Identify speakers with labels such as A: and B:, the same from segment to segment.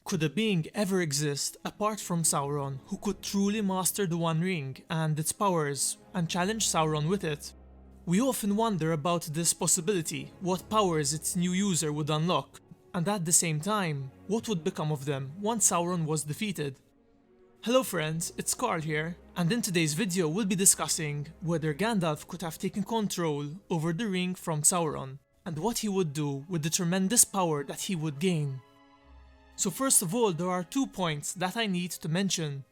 A: Could a being ever exist apart from Sauron who could truly master the One Ring and its powers and challenge Sauron with it? We often wonder about this possibility, what powers its new user would unlock, and at the same time, what would become of them once Sauron was defeated. Hello friends, it's Carl here, and in today's video we'll be discussing whether Gandalf could have taken control over the ring from Sauron, and what he would do with the tremendous power that he would gain. So first of all, there are 2 points that I need to mention.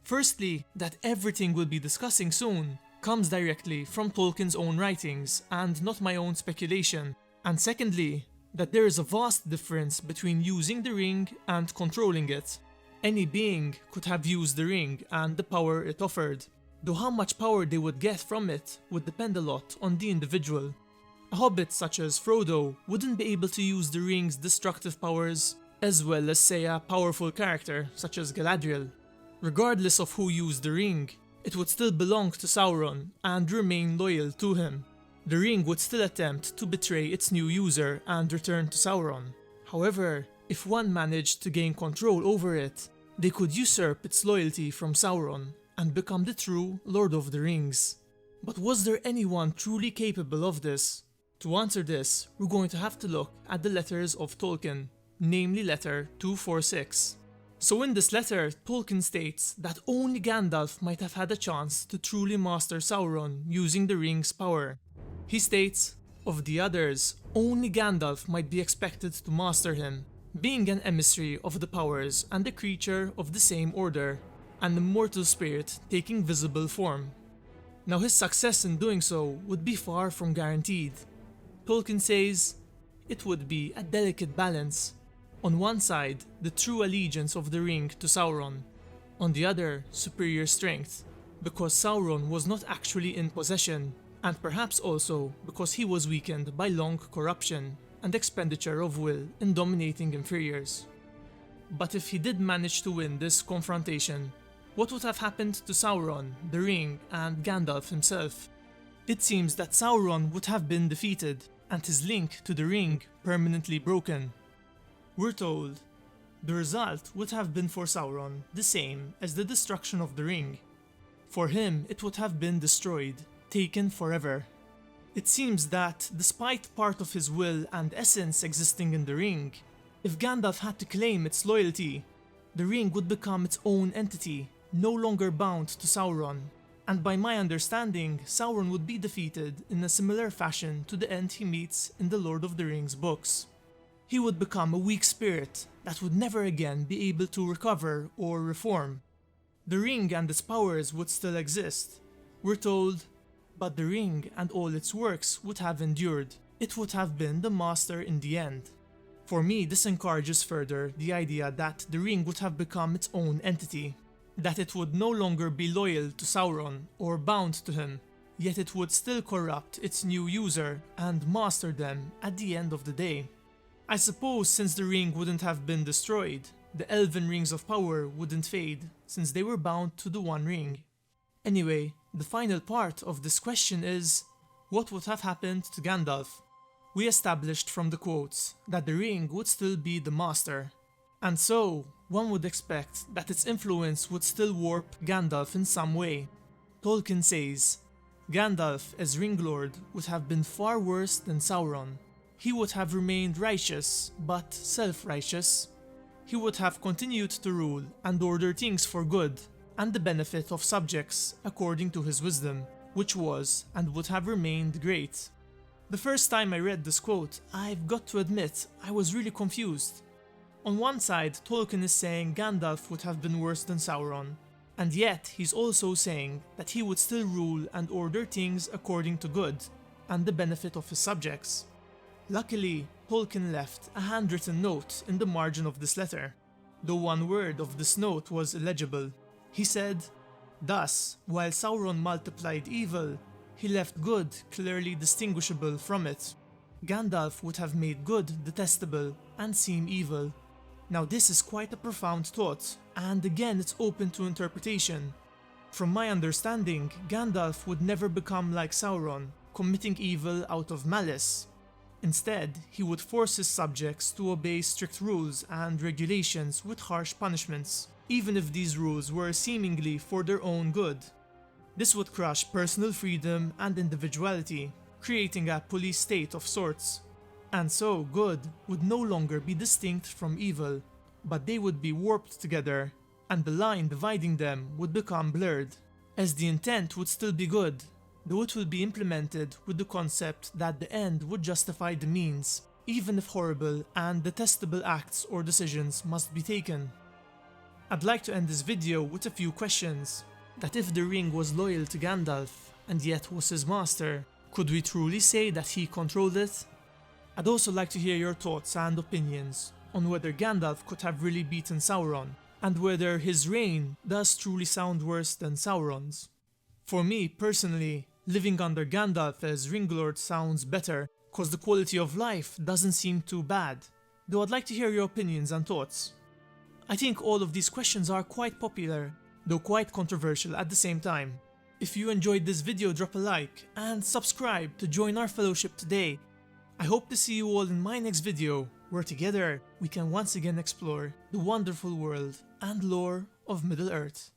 A: Firstly, that everything we'll be discussing soon comes directly from Tolkien's own writings and not my own speculation. And secondly, that there is a vast difference between using the ring and controlling it. Any being could have used the ring and the power it offered, though how much power they would get from it would depend a lot on the individual. A hobbit such as Frodo wouldn't be able to use the ring's destructive powers, as well as say a powerful character such as Galadriel. Regardless of who used the ring, it would still belong to Sauron and remain loyal to him. The ring would still attempt to betray its new user and return to Sauron. However, if one managed to gain control over it, they could usurp its loyalty from Sauron and become the true Lord of the Rings. But was there anyone truly capable of this? To answer this, we're going to have to look at the Letters of Tolkien, namely letter 246. So in this letter, Tolkien states that only Gandalf might have had a chance to truly master Sauron using the ring's power. He states, of the others, only Gandalf might be expected to master him, being an emissary of the powers and a creature of the same order, an immortal spirit taking visible form. Now his success in doing so would be far from guaranteed. Tolkien says, it would be a delicate balance. On one side, the true allegiance of the ring to Sauron. On the other, superior strength, because Sauron was not actually in possession, and perhaps also because he was weakened by long corruption and expenditure of will in dominating inferiors. But if he did manage to win this confrontation, what would have happened to Sauron, the ring, and Gandalf himself? It seems that Sauron would have been defeated, and his link to the ring permanently broken. We're told, the result would have been for Sauron the same as the destruction of the ring. For him, it would have been destroyed, taken forever. It seems that, despite part of his will and essence existing in the ring, if Gandalf had to claim its loyalty, the ring would become its own entity, no longer bound to Sauron. And by my understanding, Sauron would be defeated in a similar fashion to the end he meets in the Lord of the Rings books. He would become a weak spirit that would never again be able to recover or reform. The ring and its powers would still exist. We're told, but the ring and all its works would have endured. It would have been the master in the end. For me, this encourages further the idea that the ring would have become its own entity, that it would no longer be loyal to Sauron or bound to him, yet it would still corrupt its new user and master them at the end of the day. I suppose since the ring wouldn't have been destroyed, the elven rings of power wouldn't fade, since they were bound to the One Ring. Anyway, the final part of this question is, what would have happened to Gandalf? We established from the quotes that the ring would still be the master, and so one would expect that its influence would still warp Gandalf in some way. Tolkien says, Gandalf as Ring Lord would have been far worse than Sauron. He would have remained righteous, but self-righteous. He would have continued to rule and order things for good and the benefit of subjects according to his wisdom, which was and would have remained great. The first time I read this quote, I've got to admit I was really confused. On one side, Tolkien is saying Gandalf would have been worse than Sauron, and yet he's also saying that he would still rule and order things according to good and the benefit of his subjects. Luckily, Tolkien left a handwritten note in the margin of this letter, though one word of this note was illegible. He said, thus, while Sauron multiplied evil, he left good clearly distinguishable from it. Gandalf would have made good detestable and seem evil. Now this is quite a profound thought, and again it's open to interpretation. From my understanding, Gandalf would never become like Sauron, committing evil out of malice. Instead, he would force his subjects to obey strict rules and regulations with harsh punishments, even if these rules were seemingly for their own good. This would crush personal freedom and individuality, creating a police state of sorts. And so good would no longer be distinct from evil, but they would be warped together, and the line dividing them would become blurred. As the intent would still be good, though it would be implemented with the concept that the end would justify the means, even if horrible and detestable acts or decisions must be taken. I'd like to end this video with a few questions. That if the ring was loyal to Gandalf, and yet was his master, could we truly say that he controlled it? I'd also like to hear your thoughts and opinions on whether Gandalf could have really beaten Sauron, and whether his reign does truly sound worse than Sauron's. For me, personally, living under Gandalf as Ring Lord sounds better, cause the quality of life doesn't seem too bad, though I'd like to hear your opinions and thoughts. I think all of these questions are quite popular, though quite controversial at the same time. If you enjoyed this video, drop a like and subscribe to join our fellowship today. I hope to see you all in my next video, where together we can once again explore the wonderful world and lore of Middle-earth.